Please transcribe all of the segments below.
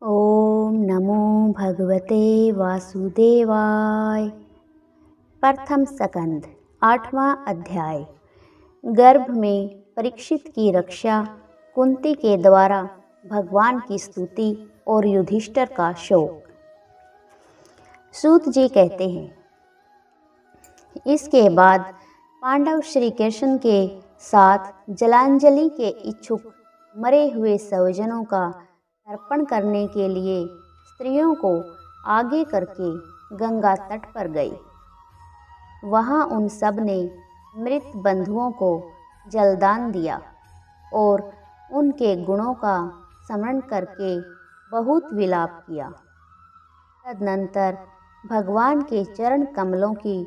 ओम नमो भगवते वासुदेवाय। प्रथम स्कंद 8वां अध्याय। गर्भ में परीक्षित की रक्षा, कुंती के द्वारा भगवान की स्तुति और युधिष्ठिर का शोक। सूत जी कहते हैं, इसके बाद पांडव श्री कृष्ण के साथ जलांजलि के इच्छुक मरे हुए स्वजनों का तर्पण करने के लिए स्त्रियों को आगे करके गंगा तट पर गए। वहां उन सब ने मृत बंधुओं को जलदान दिया और उनके गुणों का स्मरण करके बहुत विलाप किया। तदनंतर भगवान के चरण कमलों की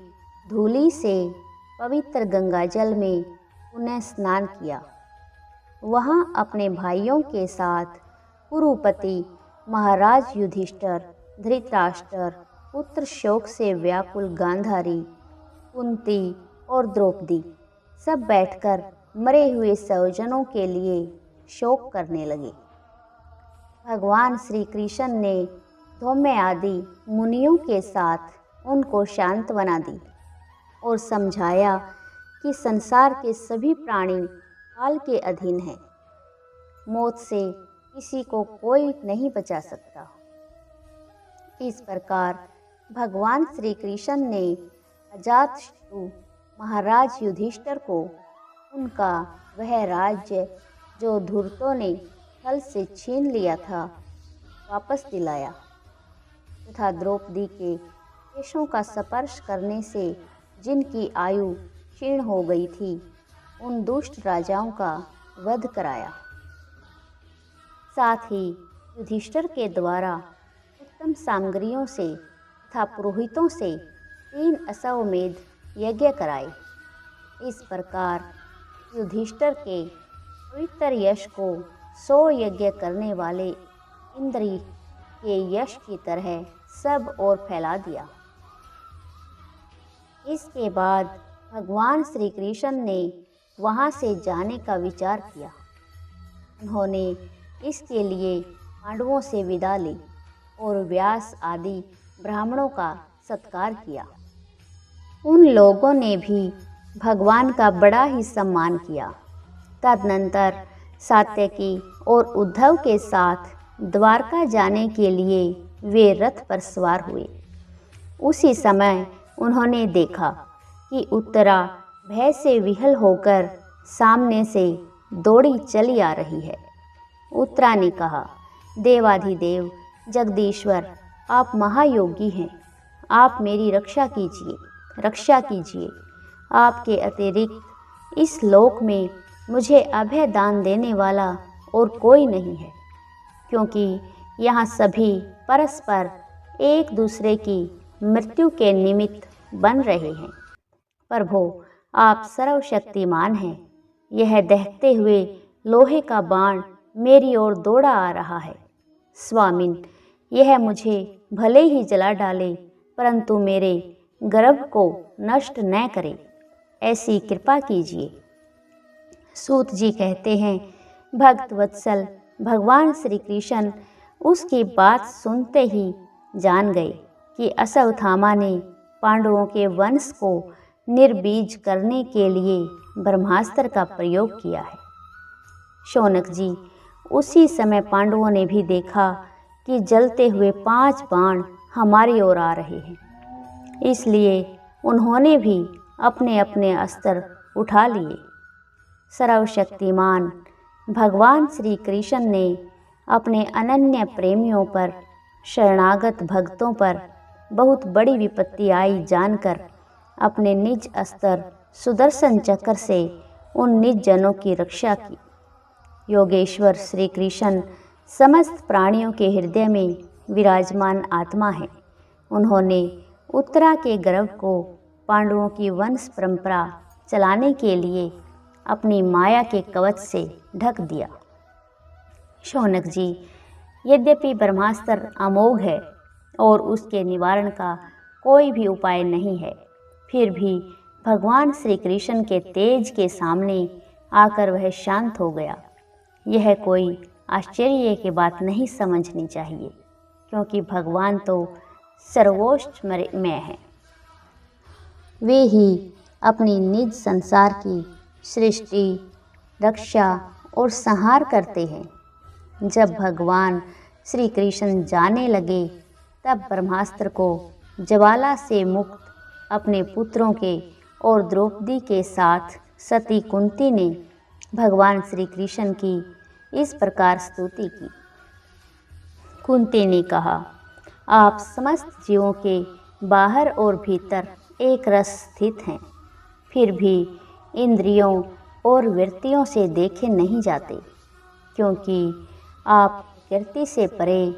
धूलि से पवित्र गंगाजल में पुनः स्नान किया। वहां अपने भाइयों के साथ कुरुपति महाराज युधिष्ठिर, धृतराष्ट्र, पुत्र शोक से व्याकुल गांधारी, कुंती और द्रौपदी सब बैठकर मरे हुए स्वजनों के लिए शोक करने लगे। भगवान श्री कृष्ण ने धौम्य आदि मुनियों के साथ उनको सांत्वना दी और समझाया कि संसार के सभी प्राणी काल के अधीन हैं। मौत से किसी को कोई नहीं बचा सकता। इस प्रकार भगवान श्री कृष्ण ने अजातशत्रु महाराज युधिष्ठिर को उनका वह राज्य जो धूर्तों ने छल से छीन लिया था वापस दिलाया तथा द्रौपदी के केशों का स्पर्श करने से जिनकी आयु क्षीण हो गई थी उन दुष्ट राजाओं का वध कराया। साथ ही युधिष्ठिर के द्वारा उत्तम सामग्रियों से तथा पुरोहितों से 3 अश्वमेध यज्ञ कराए। इस प्रकार युधिष्ठिर के पवित्र यश को 100 यज्ञ करने वाले इंद्र के यश की तरह सब ओर फैला दिया। इसके बाद भगवान श्री कृष्ण ने वहां से जाने का विचार किया। उन्होंने इसके लिए पांडवों से विदा ली और व्यास आदि ब्राह्मणों का सत्कार किया। उन लोगों ने भी भगवान का बड़ा ही सम्मान किया। तदनंतर सात्यकी और उद्धव के साथ द्वारका जाने के लिए वे रथ पर सवार हुए। उसी समय उन्होंने देखा कि उत्तरा भय से विह्वल होकर सामने से दौड़ी चली आ रही है। उत्तरा ने कहा, देवाधिदेव जगदीश्वर, आप महायोगी हैं, आप मेरी रक्षा कीजिए। आपके अतिरिक्त इस लोक में मुझे अभय दान देने वाला और कोई नहीं है, क्योंकि यहाँ सभी परस्पर एक दूसरे की मृत्यु के निमित्त बन रहे हैं। प्रभो, आप सर्वशक्तिमान हैं। यह दहकते हुए लोहे का बाण मेरी ओर दौड़ा आ रहा है। स्वामिन, यह मुझे भले ही जला डाले, परंतु मेरे गर्भ को नष्ट न करे, ऐसी कृपा कीजिए। सूत जी कहते हैं, भक्त वत्सल भगवान श्री कृष्ण उसकी बात सुनते ही जान गए कि अश्वत्थामा ने पांडवों के वंश को निर्बीज करने के लिए ब्रह्मास्त्र का प्रयोग किया है। शौनक जी, उसी समय पांडवों ने भी देखा कि जलते हुए 5 बाण हमारी ओर आ रहे हैं, इसलिए उन्होंने भी अपने अपने अस्त्र उठा लिए। सर्वशक्तिमान भगवान श्री कृष्ण ने अपने अनन्य प्रेमियों पर, शरणागत भक्तों पर बहुत बड़ी विपत्ति आई जानकर अपने निज अस्त्र सुदर्शन चक्र से उन निज जनों की रक्षा की। योगेश्वर श्री कृष्ण समस्त प्राणियों के हृदय में विराजमान आत्मा है। उन्होंने उत्तरा के गर्भ को पांडवों की वंश परंपरा चलाने के लिए अपनी माया के कवच से ढक दिया। शौनक जी, यद्यपि ब्रह्मास्त्र अमोघ है और उसके निवारण का कोई भी उपाय नहीं है, फिर भी भगवान श्री कृष्ण के तेज के सामने आकर वह शांत हो गया। यह कोई आश्चर्य की बात नहीं समझनी चाहिए, क्योंकि भगवान तो सर्वोच्च में है। वे ही अपनी निज संसार की सृष्टि, रक्षा और संहार करते हैं। जब भगवान श्री कृष्ण जाने लगे, तब ब्रह्मास्त्र को ज्वाला से मुक्त अपने पुत्रों के और द्रौपदी के साथ सती कुंती ने भगवान श्री कृष्ण की इस प्रकार स्तुति की। कुंती ने कहा, आप समस्त जीवों के बाहर और भीतर एक रस स्थित हैं, फिर भी इंद्रियों और वृत्तियों से देखे नहीं जाते, क्योंकि आप प्रकृति से परे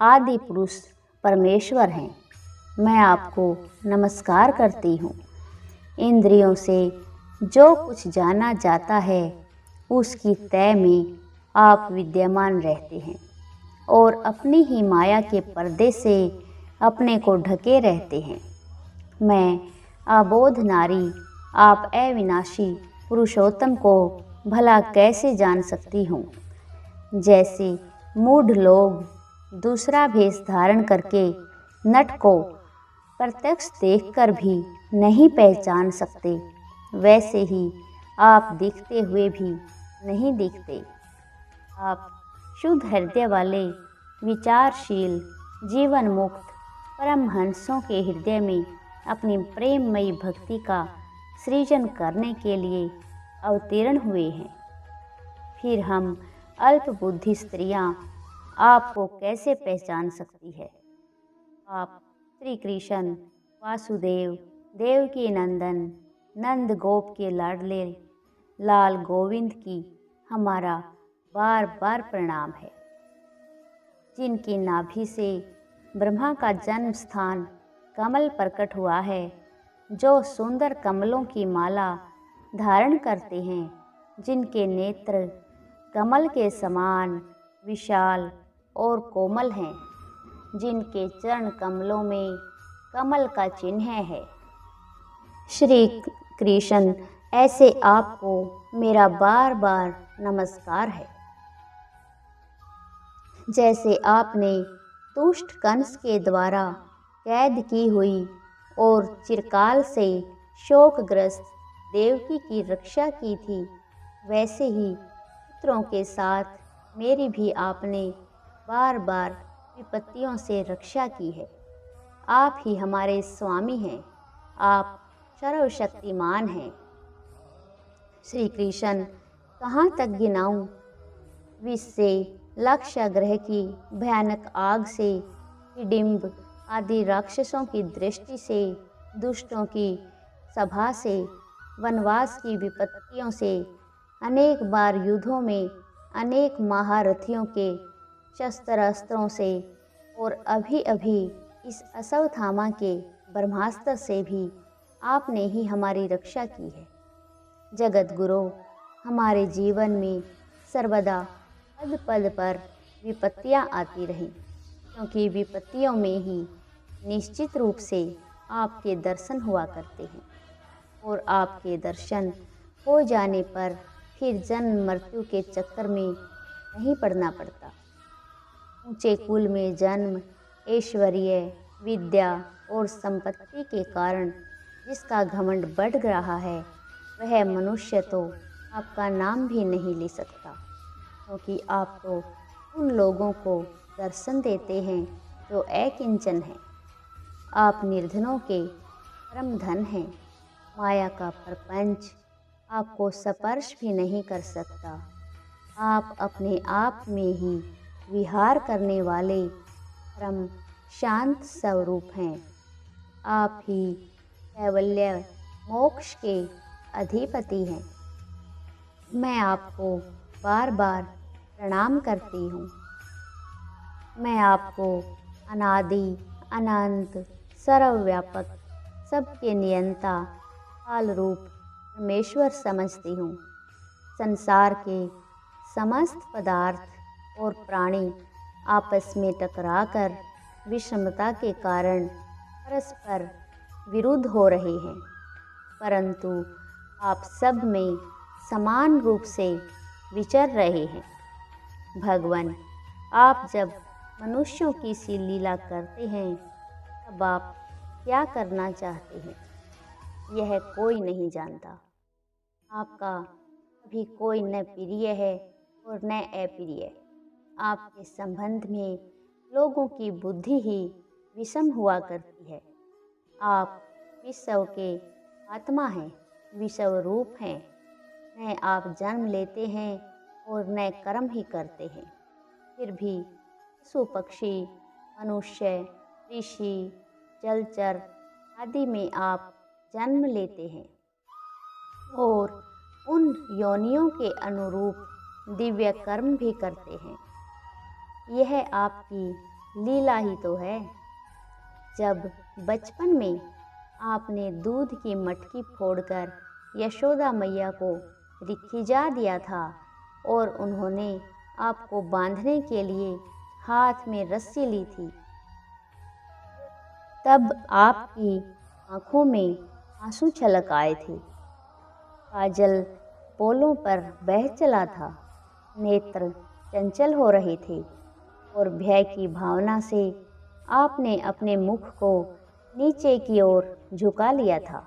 आदि पुरुष परमेश्वर हैं। मैं आपको नमस्कार करती हूँ। इंद्रियों से जो कुछ जाना जाता है, उसकी तय में आप विद्यमान रहते हैं और अपनी ही माया के पर्दे से अपने को ढके रहते हैं। मैं अबोध नारी, आप अविनाशी पुरुषोत्तम को भला कैसे जान सकती हूँ। जैसे मूढ़ लोग दूसरा भेष धारण करके नट को प्रत्यक्ष देखकर भी नहीं पहचान सकते, वैसे ही आप दिखते हुए भी नहीं दिखते। आप शुद्ध हृदय वाले, विचारशील, जीवन मुक्त परमहंसों के हृदय में अपनी प्रेममयी भक्ति का सृजन करने के लिए अवतीर्ण हुए हैं। फिर हम अल्प बुद्धि स्त्रियां आपको कैसे पहचान सकती है। आप श्री कृष्ण वासुदेव, देवकी नंदन, नंद गोप के लाडले लाल गोविंद की हमारा बार बार प्रणाम है, जिनकी नाभि से ब्रह्मा का जन्म स्थान कमल प्रकट हुआ है, जो सुंदर कमलों की माला धारण करते हैं, जिनके नेत्र कमल के समान विशाल और कोमल हैं, जिनके चरण कमलों में कमल का चिन्ह है। श्री कृष्ण, ऐसे आपको मेरा बार बार नमस्कार है। जैसे आपने दुष्ट कंस के द्वारा कैद की हुई और चिरकाल से शोकग्रस्त देवकी की रक्षा की थी, वैसे ही पुत्रों के साथ मेरी भी आपने बार बार विपत्तियों से रक्षा की है। आप ही हमारे स्वामी हैं, आप सर्वशक्तिमान हैं। श्री कृष्ण, कहाँ तक गिनाऊं विष से, लक्ष्य ग्रह की भयानक आग से, हिडिंब आदि राक्षसों की दृष्टि से, दुष्टों की सभा से, वनवास की विपत्तियों से, अनेक बार युद्धों में अनेक महारथियों के शस्त्रास्त्रों से, और अभी अभी इस अश्वत्थामा के ब्रह्मास्त्र से भी आपने ही हमारी रक्षा की है। जगत गुरु, हमारे जीवन में सर्वदा पद पद पर विपत्तियां आती रहीं, क्योंकि विपत्तियों में ही निश्चित रूप से आपके दर्शन हुआ करते हैं, और आपके दर्शन हो जाने पर फिर जन्म मृत्यु के चक्कर में नहीं पड़ना पड़ता। ऊंचे कुल में जन्म, ऐश्वर्य, विद्या और संपत्ति के कारण जिसका घमंड बढ़ रहा है, वह मनुष्य तो आपका नाम भी नहीं ले सकता, क्योंकि आप तो उन लोगों को दर्शन देते हैं जो अकिंचन हैं। आप निर्धनों के परम धन हैं। माया का प्रपंच आपको स्पर्श भी नहीं कर सकता। आप अपने आप में ही विहार करने वाले परम शांत स्वरूप हैं। आप ही कैवल्य मोक्ष के अधिपति हैं। मैं आपको बार बार प्रणाम करती हूँ। मैं आपको अनादि अनंत सर्वव्यापक सबके नियंता काल रूप परमेश्वर समझती हूँ। संसार के समस्त पदार्थ और प्राणी आपस में टकराकर विषमता के कारण परस्पर विरुद्ध हो रहे हैं, परंतु आप सब में समान रूप से विचर रहे हैं। भगवान, आप जब मनुष्यों की सी लीला करते हैं तब आप क्या करना चाहते हैं, यह कोई नहीं जानता। आपका अभी कोई न प्रिय है और न अप्रिय। आपके संबंध में लोगों की बुद्धि ही विषम हुआ करती है। आप विश्व के आत्मा हैं, विश्व रूप हैं। न आप जन्म लेते हैं और न कर्म ही करते हैं। फिर भी पशु पक्षी, मनुष्य, ऋषि, जलचर आदि में आप जन्म लेते हैं और उन योनियों के अनुरूप दिव्य कर्म भी करते हैं। यह आपकी लीला ही तो है। जब बचपन में आपने दूध की मटकी फोड़कर यशोदा मैया को खिजा दिया था और उन्होंने आपको बांधने के लिए हाथ में रस्सी ली थी, तब आपकी आंखों में आंसू छलक आए थे। काजल पोलों पर बह चला था, नेत्र चंचल हो रहे थे और भय की भावना से आपने अपने मुख को नीचे की ओर झुका लिया था।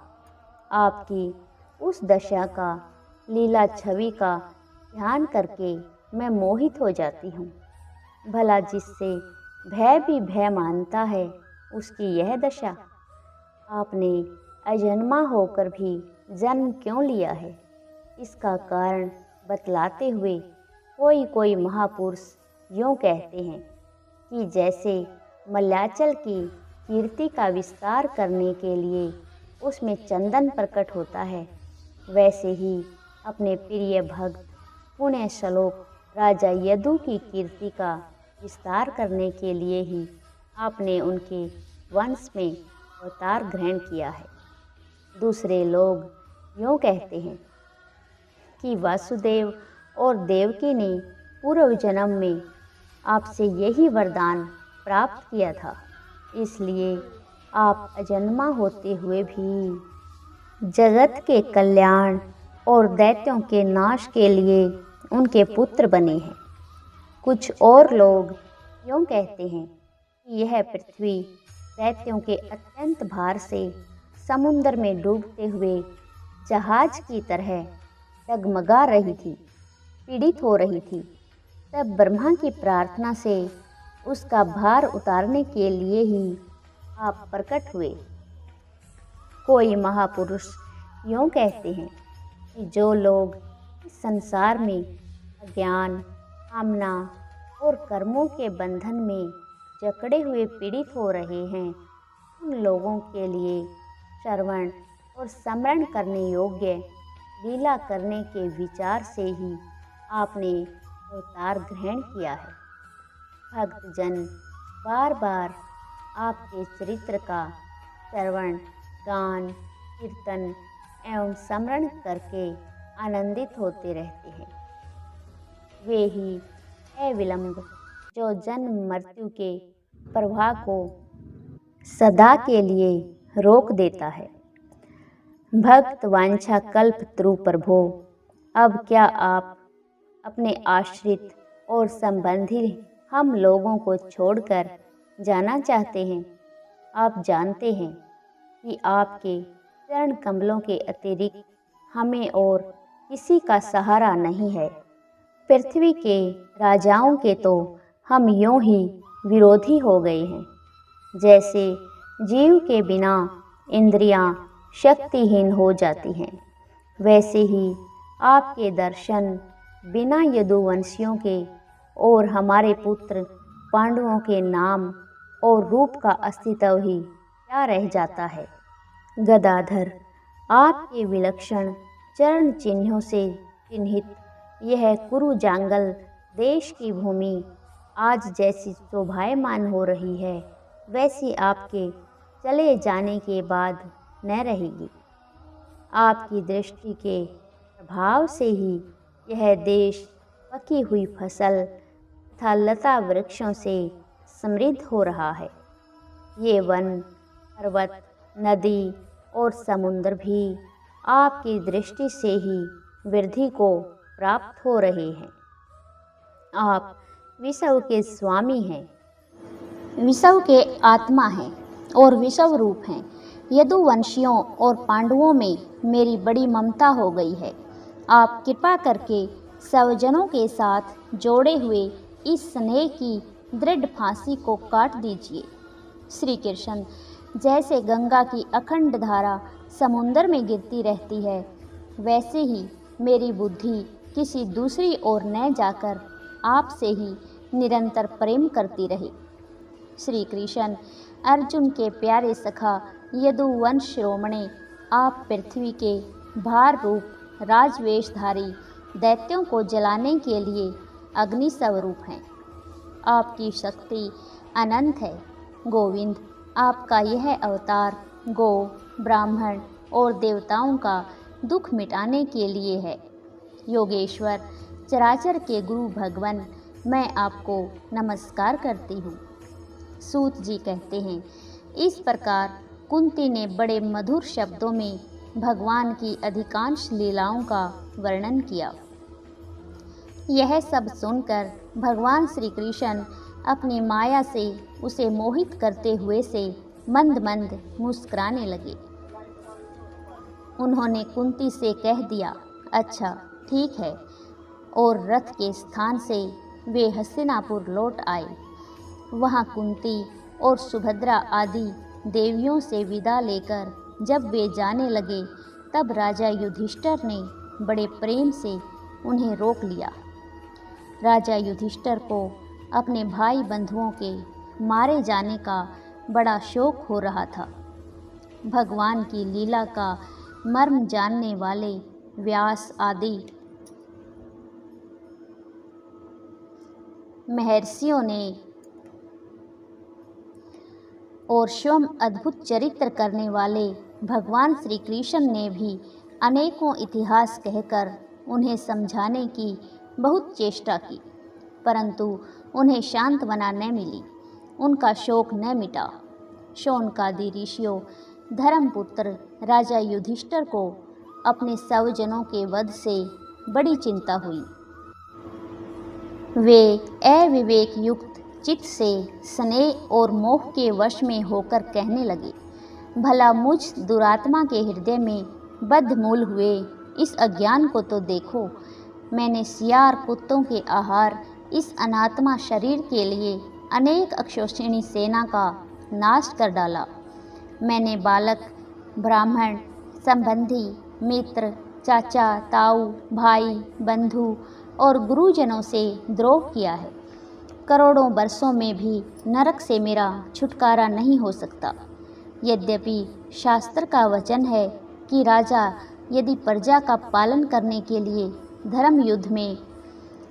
आपकी उस दशा का, लीला छवि का ध्यान करके मैं मोहित हो जाती हूँ। भला जिससे भय भी भय मानता है, उसकी यह दशा। आपने अजन्मा होकर भी जन्म क्यों लिया है, इसका कारण बतलाते हुए कोई महापुरुष यूँ कहते हैं कि जैसे मल्याचल की कीर्ति का विस्तार करने के लिए उसमें चंदन प्रकट होता है, वैसे ही अपने प्रिय भक्त पुण्य श्लोक राजा यदु की कीर्ति का विस्तार करने के लिए ही आपने उनके वंश में अवतार ग्रहण किया है। दूसरे लोग यूँ कहते हैं कि वासुदेव और देवकी ने पूर्व जन्म में आपसे यही वरदान प्राप्त किया था, इसलिए आप अजन्मा होते हुए भी जगत के कल्याण और दैत्यों के नाश के लिए उनके पुत्र बने हैं। कुछ और लोग यूँ कहते हैं कि यह पृथ्वी दैत्यों के अत्यंत भार से समुद्र में डूबते हुए जहाज की तरह डगमगा रही थी, पीड़ित हो रही थी। तब ब्रह्मा की प्रार्थना से उसका भार उतारने के लिए ही आप प्रकट हुए। कोई महापुरुष यूँ कहते हैं कि जो लोग इस संसार में अज्ञान, कामना और कर्मों के बंधन में जकड़े हुए पीड़ित हो रहे हैं, उन लोगों के लिए श्रवण और स्मरण करने योग्य लीला करने के विचार से ही आपने अवतार ग्रहण किया है। भक्तजन बार बार आपके चरित्र का श्रवण, गान, कीर्तन एवं स्मरण करके आनंदित होते रहते हैं। वे ही अविलंब जो जन्म मृत्यु के प्रवाह को सदा के लिए रोक देता है। भक्त वांछा कल्प तरु प्रभो, अब क्या आप अपने आश्रित और संबंधी हम लोगों को छोड़कर जाना चाहते हैं? आप जानते हैं कि आपके चरण कमलों के अतिरिक्त हमें और किसी का सहारा नहीं है। पृथ्वी के राजाओं के तो हम यूं ही विरोधी हो गए हैं। जैसे जीव के बिना इंद्रियां शक्तिहीन हो जाती हैं, वैसे ही आपके दर्शन बिना यदुवंशियों के और हमारे पुत्र पांडवों के नाम और रूप का अस्तित्व ही क्या रह जाता है। गदाधर, आपके विलक्षण चरण चिन्हों से चिन्हित यह कुरु जांगल देश की भूमि आज जैसी शोभायमान हो रही है, वैसी आपके चले जाने के बाद न रहेगी। आपकी दृष्टि के प्रभाव से ही यह देश पकी हुई फसल तथा लता वृक्षों से समृद्ध हो रहा है। ये वन, पर्वत, नदी और समुद्र भी आपकी दृष्टि से ही वृद्धि को प्राप्त हो रहे हैं। आप विषव के स्वामी हैं, विषव के आत्मा हैं और विषव रूप हैं। यदुवंशियों और पांडवों में मेरी बड़ी ममता हो गई है। आप कृपा करके स्वजनों के साथ जोड़े हुए इस स्नेह की दृढ़ फांसी को काट दीजिए। श्री कृष्ण, जैसे गंगा की अखंड धारा समुद्र में गिरती रहती है, वैसे ही मेरी बुद्धि किसी दूसरी ओर न जाकर आपसे ही निरंतर प्रेम करती रहे। श्री कृष्ण, अर्जुन के प्यारे सखा यदुवंश शिरोमणि, आप पृथ्वी के भार रूप राजवेशधारी दैत्यों को जलाने के लिए अग्नि स्वरूप हैं। आपकी शक्ति अनंत है। गोविंद, आपका यह अवतार गो, ब्राह्मण और देवताओं का दुख मिटाने के लिए है। योगेश्वर, चराचर के गुरु भगवान, मैं आपको नमस्कार करती हूँ। सूत जी कहते हैं, इस प्रकार कुंती ने बड़े मधुर शब्दों में भगवान की अधिकांश लीलाओं का वर्णन किया। यह सब सुनकर भगवान श्री कृष्ण अपनी माया से उसे मोहित करते हुए से मंद मंद मुस्कुराने लगे। उन्होंने कुंती से कह दिया, अच्छा ठीक है, और रथ के स्थान से वे हस्तिनापुर लौट आए। वहाँ कुंती और सुभद्रा आदि देवियों से विदा लेकर जब वे जाने लगे, तब राजा युधिष्ठिर ने बड़े प्रेम से उन्हें रोक लिया। राजा युधिष्ठिर को अपने भाई बंधुओं के मारे जाने का बड़ा शोक हो रहा था। भगवान की लीला का मर्म जानने वाले व्यास आदि महर्षियों ने और स्वयं अद्भुत चरित्र करने वाले भगवान श्री कृष्ण ने भी अनेकों इतिहास कहकर उन्हें समझाने की बहुत चेष्टा की, परंतु उन्हें सांत्वना न मिली, उनका शोक न मिटा। शौनकादि ऋषियों धर्मपुत्र राजा युधिष्ठिर को अपने स्वजनों के वध से बड़ी चिंता हुई। वे अविवेक युक्त चित्त से स्नेह और मोह के वश में होकर कहने लगे, भला मुझ दुरात्मा के हृदय में बद्धमूल हुए इस अज्ञान को तो देखो। मैंने सियार कुत्तों के आहार इस अनात्मा शरीर के लिए अनेक अक्षौहिणी सेना का नाश कर डाला। मैंने बालक, ब्राह्मण, संबंधी, मित्र, चाचा, ताऊ, भाई, बंधु और गुरुजनों से द्रोह किया है। करोड़ों वर्षों में भी नरक से मेरा छुटकारा नहीं हो सकता। यद्यपि शास्त्र का वचन है कि राजा यदि प्रजा का पालन करने के लिए धर्म युद्ध में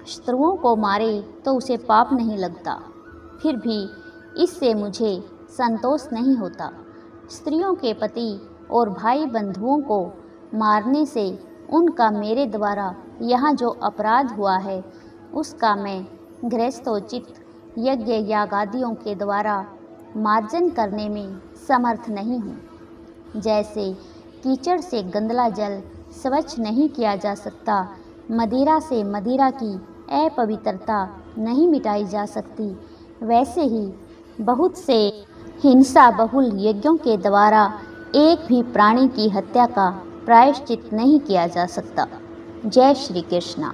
शत्रुओं को मारे तो उसे पाप नहीं लगता, फिर भी इससे मुझे संतोष नहीं होता। स्त्रियों के पति और भाई बंधुओं को मारने से उनका मेरे द्वारा यहाँ जो अपराध हुआ है, उसका मैं गृहस्थोचित यज्ञ यागादियों के द्वारा मार्जन करने में समर्थ नहीं हूँ। जैसे कीचड़ से गंदला जल स्वच्छ नहीं किया जा सकता, मदिरा से मदिरा की अपवित्रता नहीं मिटाई जा सकती, वैसे ही बहुत से हिंसा बहुल यज्ञों के द्वारा एक भी प्राणी की हत्या का प्रायश्चित नहीं किया जा सकता। जय श्री कृष्ण।